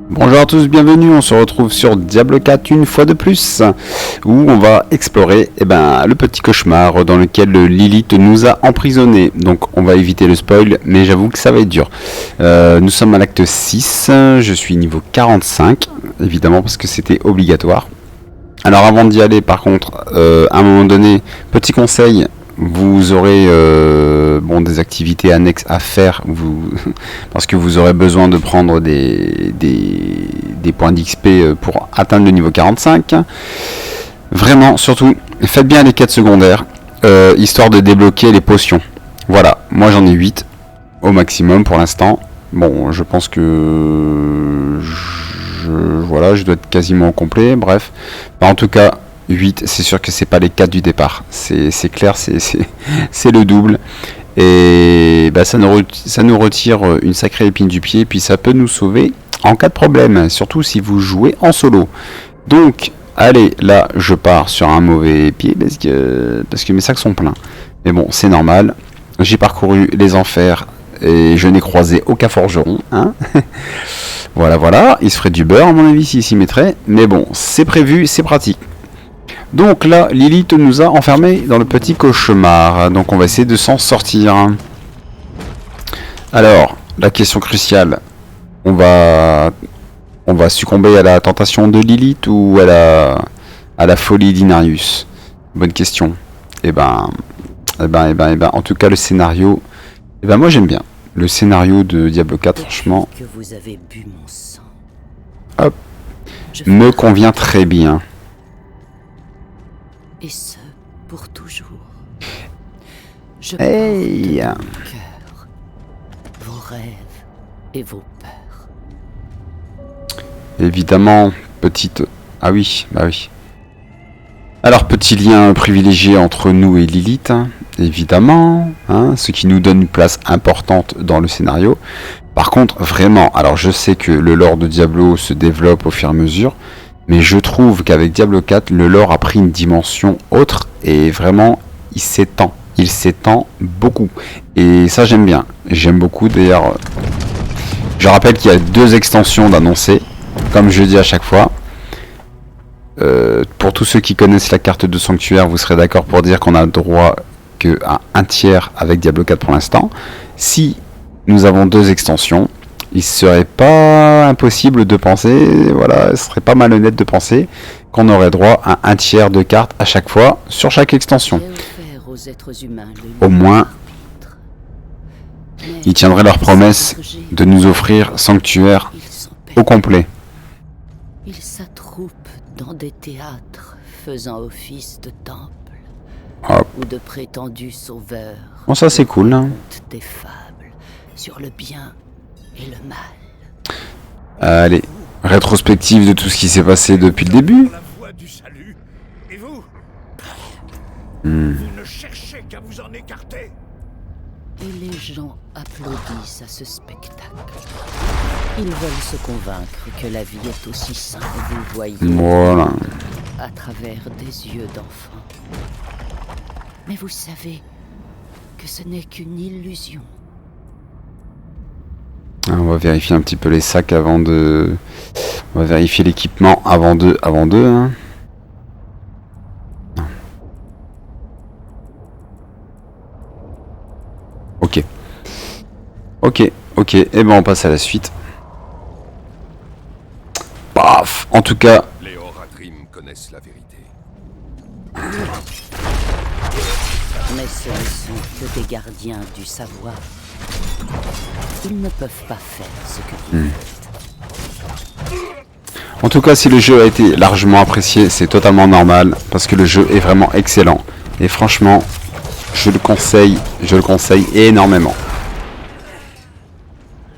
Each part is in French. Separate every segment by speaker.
Speaker 1: Bonjour à tous, bienvenue, on se retrouve sur Diablo 4 une fois de plus, où on va explorer le petit cauchemar dans lequel Lilith nous a emprisonnés. Donc on va éviter le spoil, mais j'avoue que ça va être dur. Nous sommes à l'acte 6, je suis niveau 45, évidemment parce que c'était obligatoire. Alors avant d'y aller par contre, à un moment donné, petit conseil, vous aurez des activités annexes à faire parce que vous aurez besoin de prendre des points d'XP pour atteindre le niveau 45. Vraiment, surtout, faites bien les quêtes secondaires, histoire de débloquer les potions. Voilà, moi j'en ai 8 au maximum pour l'instant. Bon, je pense que je dois être quasiment au complet, bref. En tout cas, 8, c'est sûr que c'est pas les 4 du départ, c'est clair, c'est le double. Et ça nous retire une sacrée épine du pied, puis ça peut nous sauver en cas de problème, surtout si vous jouez en solo. Donc, allez, là, je pars sur un mauvais pied parce que mes sacs sont pleins. Mais bon, c'est normal. J'ai parcouru les enfers et je n'ai croisé aucun forgeron. Hein. Voilà, il se ferait du beurre à mon avis s'il s'y mettrait. Mais bon, c'est prévu, c'est pratique. Donc là, Lilith nous a enfermés dans le petit cauchemar. Donc on va essayer de s'en sortir. Alors, la question cruciale. On va succomber à la tentation de Lilith ou à la folie d'Inarius? Bonne question. En tout cas, le scénario... moi j'aime bien. Le scénario de Diablo 4, franchement...
Speaker 2: Que vous avez bu mon sang.
Speaker 1: Hop. Me convient très bien.
Speaker 2: Et ce, pour toujours. Je
Speaker 1: Hey.
Speaker 2: porte dans mon cœur vos rêves et vos peurs.
Speaker 1: Évidemment, petite... Ah oui, bah oui. Alors, petit lien privilégié entre nous et Lilith, hein, évidemment, hein, ce qui nous donne une place importante dans le scénario. Par contre, vraiment, alors je sais que le lore de Diablo se développe au fur et à mesure, mais je trouve qu'avec Diablo 4, le lore a pris une dimension autre et vraiment, il s'étend beaucoup. Et ça, j'aime bien. J'aime beaucoup. D'ailleurs, je rappelle qu'il y a 2 extensions d'annoncer, comme je dis à chaque fois. Pour tous ceux qui connaissent la carte de sanctuaire, vous serez d'accord pour dire qu'on a le droit qu'à 1/3 avec Diablo 4 pour l'instant. Si nous avons 2 extensions, il serait pas impossible de penser, ce serait pas malhonnête de penser qu'on aurait droit à 1/3 de cartes à chaque fois sur chaque extension.
Speaker 2: Aux êtres humains
Speaker 1: Au moins, ils tiendraient leur promesse de nous offrir sanctuaire au complet.
Speaker 2: Ils s'attroupent dans des théâtres faisant office de temple ou de prétendus sauveurs.
Speaker 1: Bon, ça c'est cool. Hein.
Speaker 2: Des fables sur le bien et le mal.
Speaker 1: Allez, rétrospective de tout ce qui s'est passé depuis le début.
Speaker 3: La voie du salut. Et vous
Speaker 1: Vous
Speaker 3: ne cherchez qu'à vous en écarter.
Speaker 2: Et les gens applaudissent à ce spectacle. Ils veulent se convaincre que la vie est aussi simple que vous le voyez
Speaker 1: Voilà.
Speaker 2: à travers des yeux d'enfant. Mais vous savez que ce n'est qu'une illusion.
Speaker 1: On va vérifier un petit peu les sacs avant de... On va vérifier l'équipement avant de... Hein. Ok. Et on passe à la suite. Paf. En tout cas...
Speaker 4: Les Horatrim connaissent la vérité.
Speaker 2: Mais ce ne sont que des gardiens du savoir. Ils ne peuvent pas faire ce que vous faites.
Speaker 1: En tout cas, si le jeu a été largement apprécié, c'est totalement normal, parce que le jeu est vraiment excellent. Et franchement, je le conseille énormément.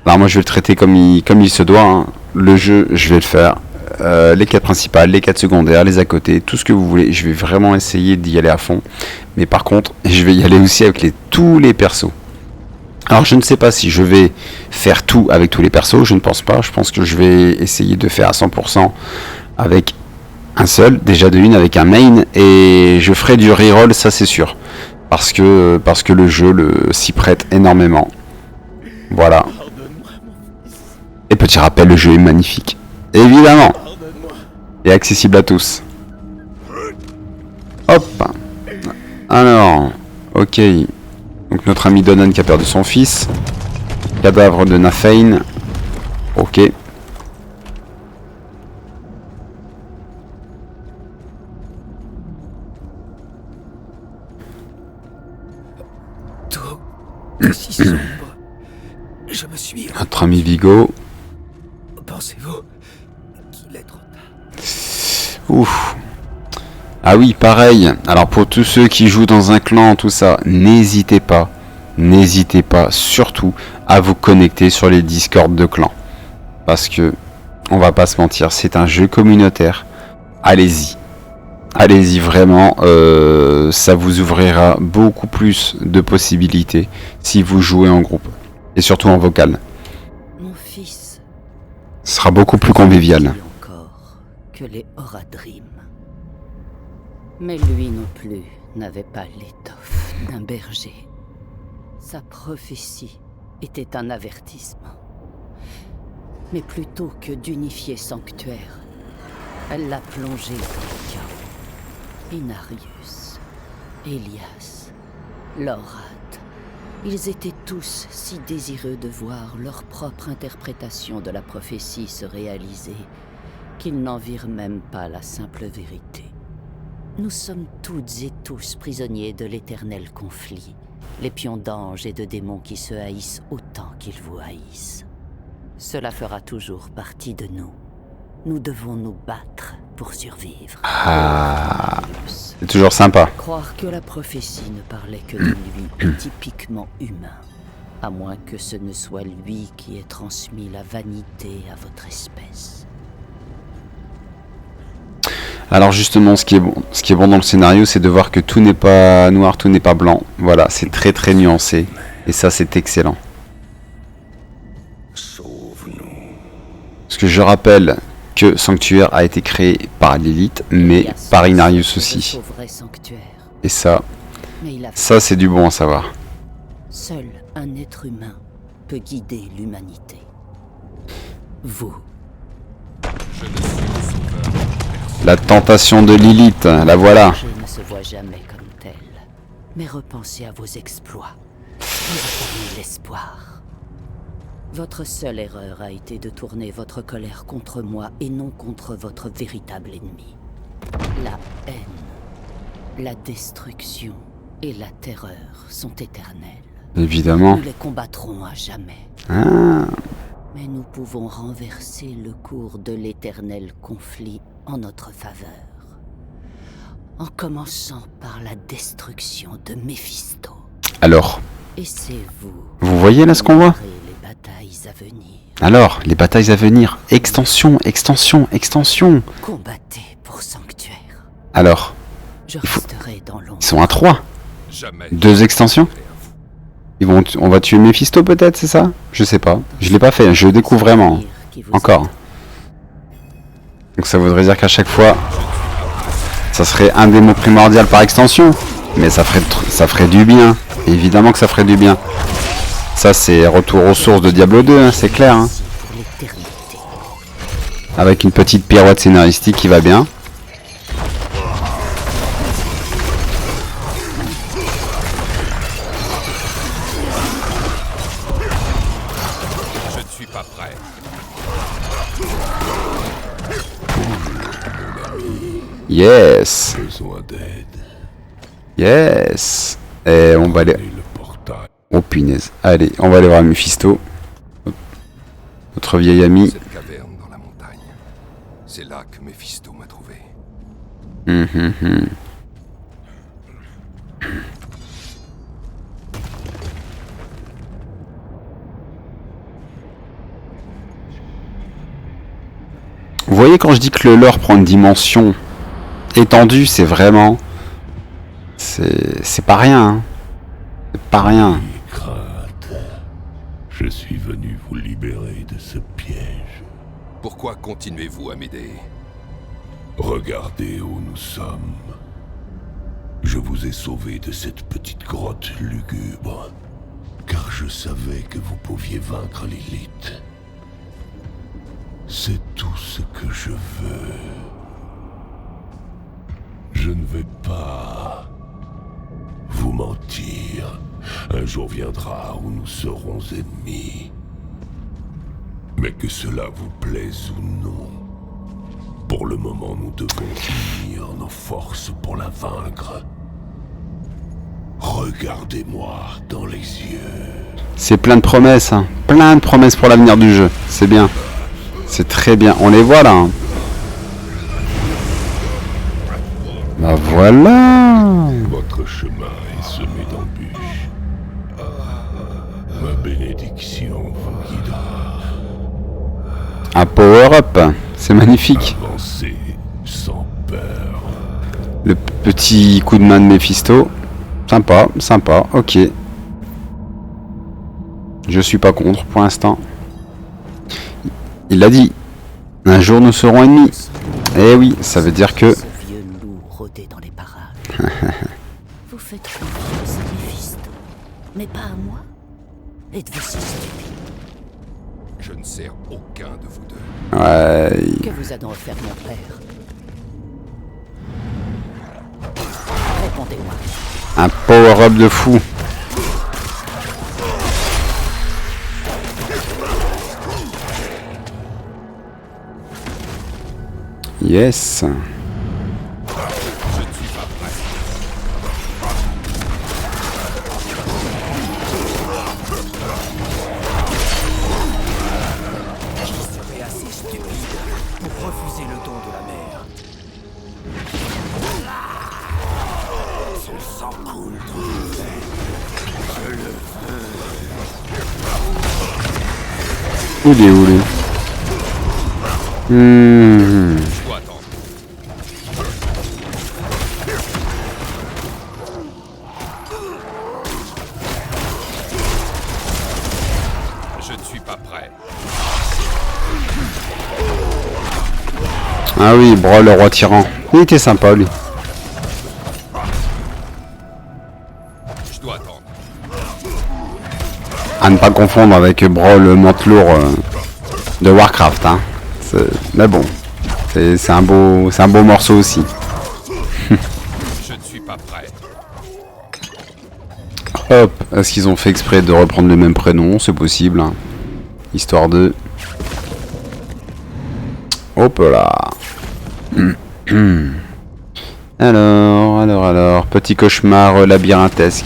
Speaker 1: Alors moi je vais le traiter comme il se doit, hein. Le jeu, je vais le faire. Les quêtes principales, les quêtes secondaires, les à côté, tout ce que vous voulez. Je vais vraiment essayer d'y aller à fond. Mais par contre, je vais y aller aussi avec tous les persos. Alors je ne sais pas si je vais faire tout avec tous les persos, je ne pense pas. Je pense que je vais essayer de faire à 100% avec un seul, déjà de une avec un main. Et je ferai du reroll, ça c'est sûr. Parce que le jeu s'y prête énormément. Voilà. Et petit rappel, le jeu est magnifique. Évidemment. Et accessible à tous. Hop. Alors, ok. Donc notre ami Donan qui a perdu son fils. Cadavre de Nafane. Ok.
Speaker 3: Tout si sombre. Je me suis...
Speaker 1: Notre ami Vigo.
Speaker 3: Pensez-vous qu'il est trop tard?
Speaker 1: Ouf. Ah oui, pareil. Alors pour tous ceux qui jouent dans un clan, tout ça, n'hésitez pas surtout à vous connecter sur les Discord de clan. Parce que, on va pas se mentir, c'est un jeu communautaire. Allez-y. Allez-y vraiment, ça vous ouvrira beaucoup plus de possibilités si vous jouez en groupe. Et surtout en vocal.
Speaker 2: Mon fils.
Speaker 1: Ce sera beaucoup plus convivial.
Speaker 2: Encore que les Horadrim. Mais lui non plus n'avait pas l'étoffe d'un berger. Sa prophétie était un avertissement. Mais plutôt que d'unifier sanctuaire, elle l'a plongé dans le chaos. Inarius, Elias, Lorath, ils étaient tous si désireux de voir leur propre interprétation de la prophétie se réaliser qu'ils n'en virent même pas la simple vérité. Nous sommes toutes et tous prisonniers de l'éternel conflit, les pions d'anges et de démons qui se haïssent autant qu'ils vous haïssent. Cela fera toujours partie de nous. Nous devons nous battre pour survivre.
Speaker 1: Ah, c'est toujours sympa.
Speaker 2: Croire que la prophétie ne parlait que de lui est typiquement humain. À moins que ce ne soit lui qui ait transmis la vanité à votre espèce.
Speaker 1: Alors justement, ce qui est bon dans le scénario, c'est de voir que tout n'est pas noir, tout n'est pas blanc. Voilà, c'est très très nuancé. Et ça, c'est excellent.
Speaker 3: Sauve-nous.
Speaker 1: Parce que je rappelle que Sanctuaire a été créé par Lilith, mais par Inarius aussi. Et ça c'est du bon à savoir.
Speaker 2: Seul un être humain peut guider l'humanité. Vous.
Speaker 1: La tentation de Lilith, la voilà.
Speaker 2: Je ne se vois jamais comme tel. Mais repensez à vos exploits. Vous avez mis l'espoir. Votre seule erreur a été de tourner votre colère contre moi et non contre votre véritable ennemi. La haine, la destruction et la terreur sont éternelles.
Speaker 1: Évidemment.
Speaker 2: Nous les combattrons à jamais.
Speaker 1: Ah.
Speaker 2: Mais nous pouvons renverser le cours de l'éternel conflit en notre faveur. En commençant par la destruction de Méphisto.
Speaker 1: Alors,
Speaker 2: Et c'est vous.
Speaker 1: Vous voyez là ce qu'on voit?
Speaker 2: Les batailles à venir.
Speaker 1: Alors, les batailles à venir. Extension, extension, extension.
Speaker 2: Combattez pour sanctuaire.
Speaker 1: Alors,
Speaker 2: Je resterai dans l'ombre.
Speaker 1: ils sont à 3.
Speaker 4: Jamais.
Speaker 1: 2 extensions. On va tuer Méphisto peut-être, c'est ça? Je sais pas. Je l'ai pas fait, je le découvre vraiment. Encore. Donc ça voudrait dire qu'à chaque fois, ça serait un démon primordial par extension. Mais ça ferait du bien. Évidemment que ça ferait du bien. Ça c'est retour aux sources de Diablo 2, hein, c'est clair. Hein. Avec une petite pirouette scénaristique qui va bien.
Speaker 4: Je ne suis pas prêt.
Speaker 1: Yes.
Speaker 3: Besoin d'aide.
Speaker 1: Yes. Et on va aller...
Speaker 3: Et le portail.
Speaker 1: Oh punaise. Allez, on va aller voir Mephisto. Notre vieil ami.
Speaker 4: Cette caverne dans la montagne. C'est là que Méphisto m'a trouvé.
Speaker 1: Vous voyez quand je dis que le lore prend une dimension étendue, c'est vraiment... C'est pas rien. Hein. C'est pas rien.
Speaker 3: Crainte. Je suis venu vous libérer de ce piège.
Speaker 4: Pourquoi continuez-vous à m'aider?
Speaker 3: Regardez où nous sommes. Je vous ai sauvé de cette petite grotte lugubre, car je savais que vous pouviez vaincre Lilith. C'est tout ce que je veux. Je ne vais pas vous mentir. Un jour viendra où nous serons ennemis. Mais que cela vous plaise ou non, pour le moment nous devons unir nos forces pour la vaincre. Regardez-moi dans les yeux.
Speaker 1: C'est plein de promesses, hein. Plein de promesses pour l'avenir du jeu. C'est bien. C'est très bien. On les voit là. Hein. Bah voilà.
Speaker 3: Votre chemin est semé d'embûches. Ma bénédiction vous guidera.
Speaker 1: Un power-up. C'est magnifique.
Speaker 3: Avancez sans peur.
Speaker 1: Le petit coup de main de Mephisto. Sympa, sympa. Ok. Je suis pas contre pour l'instant. Il l'a dit. Un jour nous serons ennemis. Eh oui, ça veut dire que...
Speaker 2: Ce vieux loup rôdait dans les parages. Vous faites confiance à Méphisto, mais pas à moi. Êtes-vous si stupide?
Speaker 4: Je ne sers aucun de vous deux.
Speaker 1: Ouais.
Speaker 2: Que vous a donc offert mon père? Répondez-moi.
Speaker 1: Un power-up de fou. Yes.
Speaker 5: Serait assez stupide pour refuser le don de la mer. Son sang coule dans mes veines. Je le
Speaker 1: Où il est où lui?
Speaker 4: Je dois attendre. Je ne suis pas prêt.
Speaker 1: Ah oui, Brawl le roi tyran. Il était sympa lui.
Speaker 4: Je dois attendre.
Speaker 1: À ne pas confondre avec Brawl le mantelour de Warcraft. Hein. Mais bon, c'est un beau morceau aussi.
Speaker 4: Je ne suis pas prêt.
Speaker 1: Hop, est-ce qu'ils ont fait exprès de reprendre le même prénom? C'est possible. Hein. Histoire de... Hop là. Alors, petit cauchemar labyrinthesque.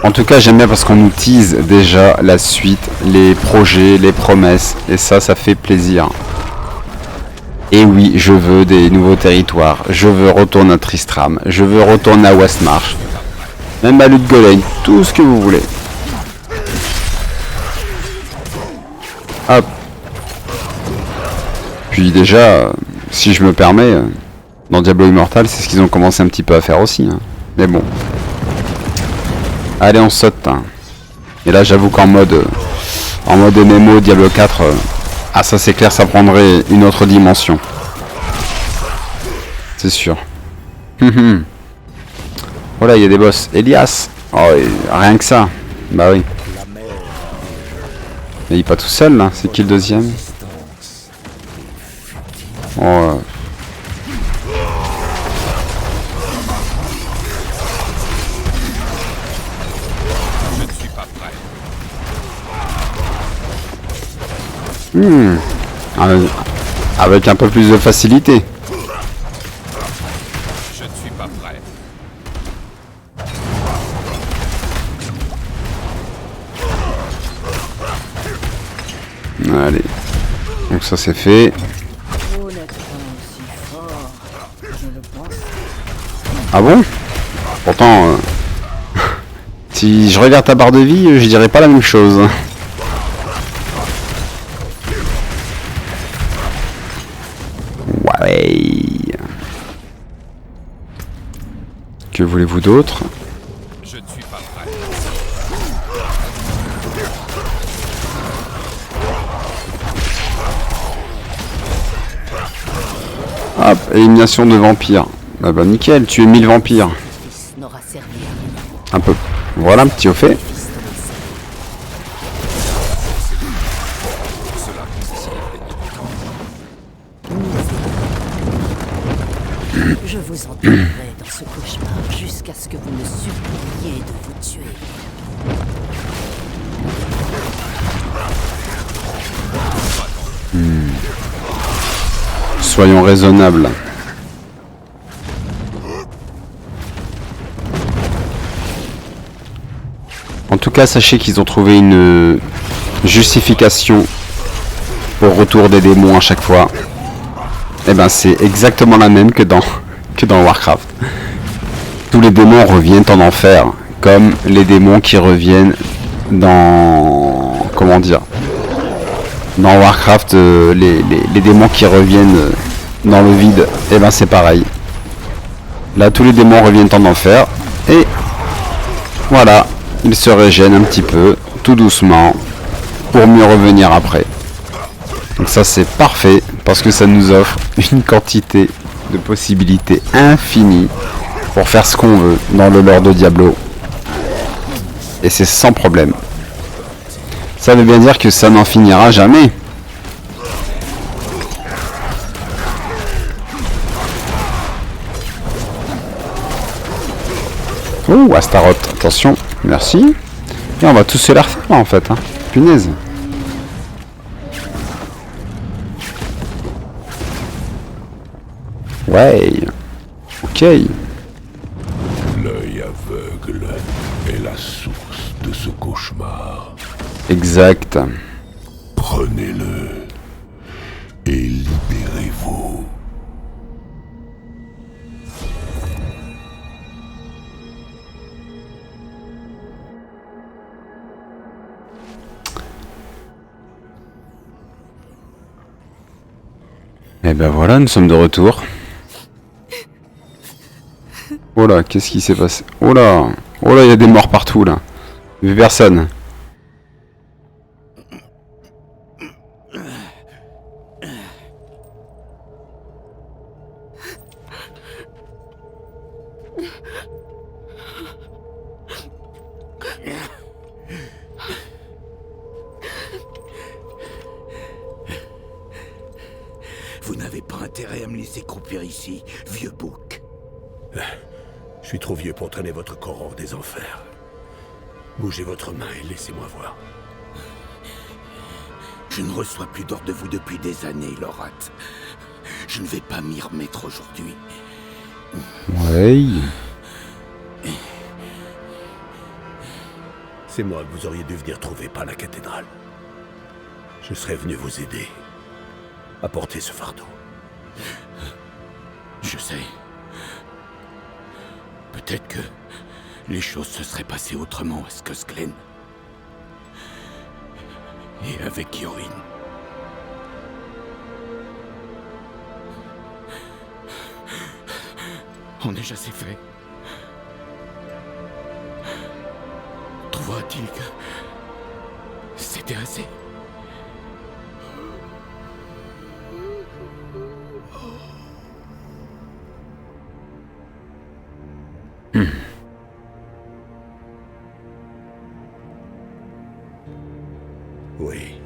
Speaker 1: En tout cas, j'aime bien parce qu'on nous tease déjà la suite, les projets, les promesses. Et ça fait plaisir. Et oui, je veux des nouveaux territoires. Je veux retourner à Tristram. Je veux retourner à Westmarch. Même à Ludgolei. Tout ce que vous voulez. Hop. Puis déjà, si je me permets, dans Diablo Immortal, c'est ce qu'ils ont commencé un petit peu à faire aussi. Hein. Mais bon. Allez, on saute. Hein. Et là, j'avoue qu'en mode MMO, Diablo 4... ah ça c'est clair, ça prendrait une autre dimension. C'est sûr. Voilà, il y a des boss. Elias. Oh, rien que ça. Bah oui. Mais il est pas tout seul là. C'est qui le deuxième? Oh.
Speaker 4: Je ne suis pas prêt.
Speaker 1: Avec un peu plus de facilité.
Speaker 4: Je ne suis pas prêt.
Speaker 1: Allez. Donc ça c'est fait.
Speaker 2: Vous n'êtes pas aussi fort que je le pense.
Speaker 1: Ah bon? Pourtant, si je regarde ta barre de vie, je dirais pas la même chose. Ouais. Que voulez-vous d'autre?
Speaker 4: Je ne suis pas prêt.
Speaker 1: Hop, élimination de vampires. Ah bah nickel, tu es 1000 vampires.
Speaker 2: Fils n'aura servi à rien.
Speaker 1: Un peu. Voilà un petit au fait.
Speaker 2: Fils de l'Essai.
Speaker 4: Cela consiste à gagner du temps.
Speaker 2: Je vous enterrerai dans ce cauchemar jusqu'à ce que vous me suppliiez de vous tuer.
Speaker 1: Soyons raisonnables. En tout cas, sachez qu'ils ont trouvé une justification au retour des démons à chaque fois. Et ben c'est exactement la même que dans Warcraft. Tous les démons reviennent en enfer, comme les démons qui reviennent dans... comment dire, dans Warcraft, les démons qui reviennent dans le vide, et ben c'est pareil. Là tous les démons reviennent en enfer, et voilà, ils se régènent un petit peu, tout doucement, pour mieux revenir après. Donc ça c'est parfait, parce que ça nous offre une quantité de possibilités infinies pour faire ce qu'on veut dans le lore de Diablo. Et c'est sans problème. Ça veut bien dire que ça n'en finira jamais. Oh, Astaroth, attention, merci. Et on va tous se la refaire en fait, hein. Punaise. Ouais, ok.
Speaker 3: L'œil aveugle est la source de ce cauchemar.
Speaker 1: Exact.
Speaker 3: Prenez-le et libérez-vous.
Speaker 1: Et ben voilà, nous sommes de retour. Oh là, qu'est-ce qui s'est passé? Oh là, il y a des morts partout là. Vu personne.
Speaker 5: Vous n'avez pas intérêt à me laisser croupir ici, vieux bouc.
Speaker 3: Je suis trop vieux pour traîner votre corps hors des enfers. Bougez votre main et laissez-moi voir.
Speaker 5: Je ne reçois plus d'ordre de vous depuis des années, Lorath. Je ne vais pas m'y remettre aujourd'hui.
Speaker 1: Ouais.
Speaker 3: C'est moi que vous auriez dû venir trouver, pas la cathédrale. Je serais venu vous aider à porter ce fardeau.
Speaker 5: Je sais. Peut-être que les choses se seraient passées autrement à Skullsglen. Et avec Yorin. On est déjà assez fait. Trouvera-t-il que c'était assez?
Speaker 3: Oui.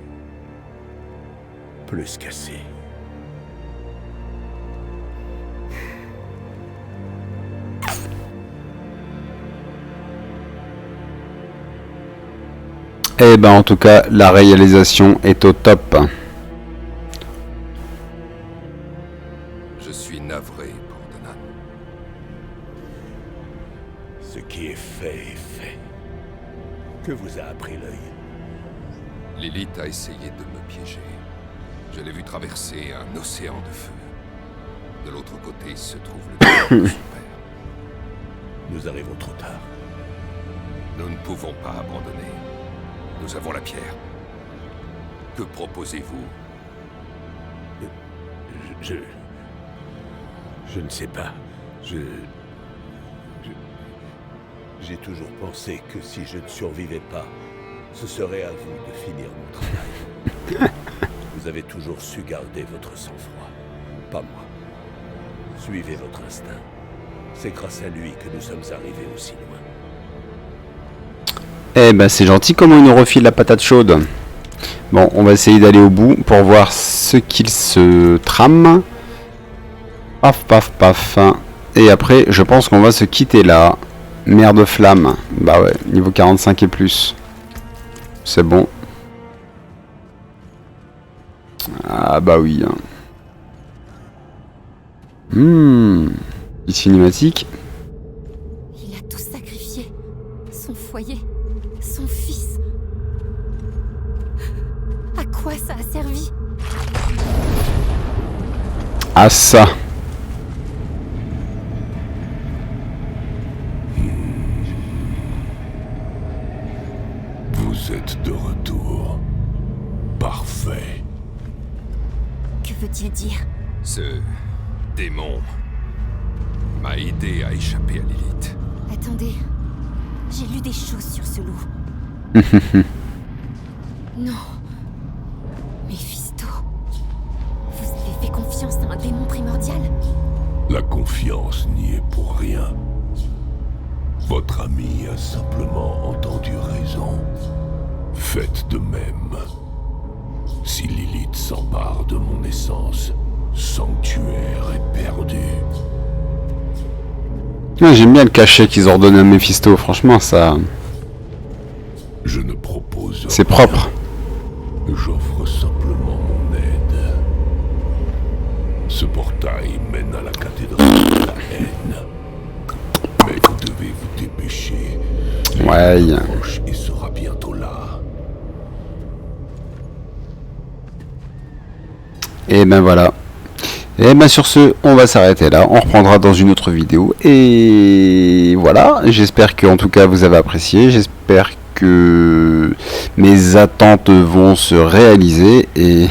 Speaker 3: Plus qu'assez.
Speaker 1: Eh ben en tout cas, la réalisation est au top.
Speaker 4: Je suis navré pour Donan.
Speaker 3: Ce qui est fait. Que vous a appris l'œil?
Speaker 4: Lilith a essayé de me piéger. Je l'ai vu traverser un océan de feu. De l'autre côté se trouve le cœur de son père.
Speaker 3: Nous arrivons trop tard.
Speaker 4: Nous ne pouvons pas abandonner. Nous avons la pierre. Que proposez-vous?
Speaker 3: Je ne sais pas. J'ai toujours pensé que si je ne survivais pas, ce serait à vous de finir mon travail. Vous avez toujours su garder votre sang-froid. Pas moi. Suivez votre instinct. C'est grâce à lui que nous sommes arrivés aussi loin.
Speaker 1: Eh ben c'est gentil comment il nous refile la patate chaude. Bon, on va essayer d'aller au bout pour voir ce qu'il se trame. Paf, paf, paf. Et après, je pense qu'on va se quitter là. Mer de flamme. Bah ouais, niveau 45 et plus. C'est bon. Ah bah oui. Petite cinématique.
Speaker 6: Il a tout sacrifié. Son foyer, son fils. À quoi ça a servi?
Speaker 1: Ah ça.
Speaker 3: Vous êtes de retour. Parfait.
Speaker 6: Que veut-il dire?
Speaker 4: Ce démon m'a aidé à échapper à Lilith.
Speaker 6: Attendez, j'ai lu des choses sur ce loup. Non. Méphisto. Vous avez fait confiance à un démon primordial?
Speaker 3: La confiance n'y est pour rien. Votre ami a simplement entendu raison. Faites de même. Si Lilith s'empare de mon essence, Sanctuaire est perdu.
Speaker 1: Ouais, j'aime bien le cachet qu'ils ont redonné à Mephisto, franchement ça...
Speaker 3: Je ne propose
Speaker 1: C'est
Speaker 3: rien.
Speaker 1: propre.
Speaker 3: J'offre simplement mon aide. Ce portail mène à la cathédrale de la haine. Mais vous devez vous dépêcher.
Speaker 1: Ouais.
Speaker 3: Il approche et sera bientôt là.
Speaker 1: Et ben voilà. Et ben sur ce, on va s'arrêter là. On reprendra dans une autre vidéo. Et voilà. J'espère que en tout cas vous avez apprécié. J'espère que mes attentes vont se réaliser. Et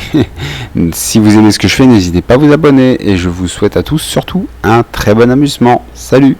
Speaker 1: si vous aimez ce que je fais, n'hésitez pas à vous abonner. Et je vous souhaite à tous surtout un très bon amusement. Salut!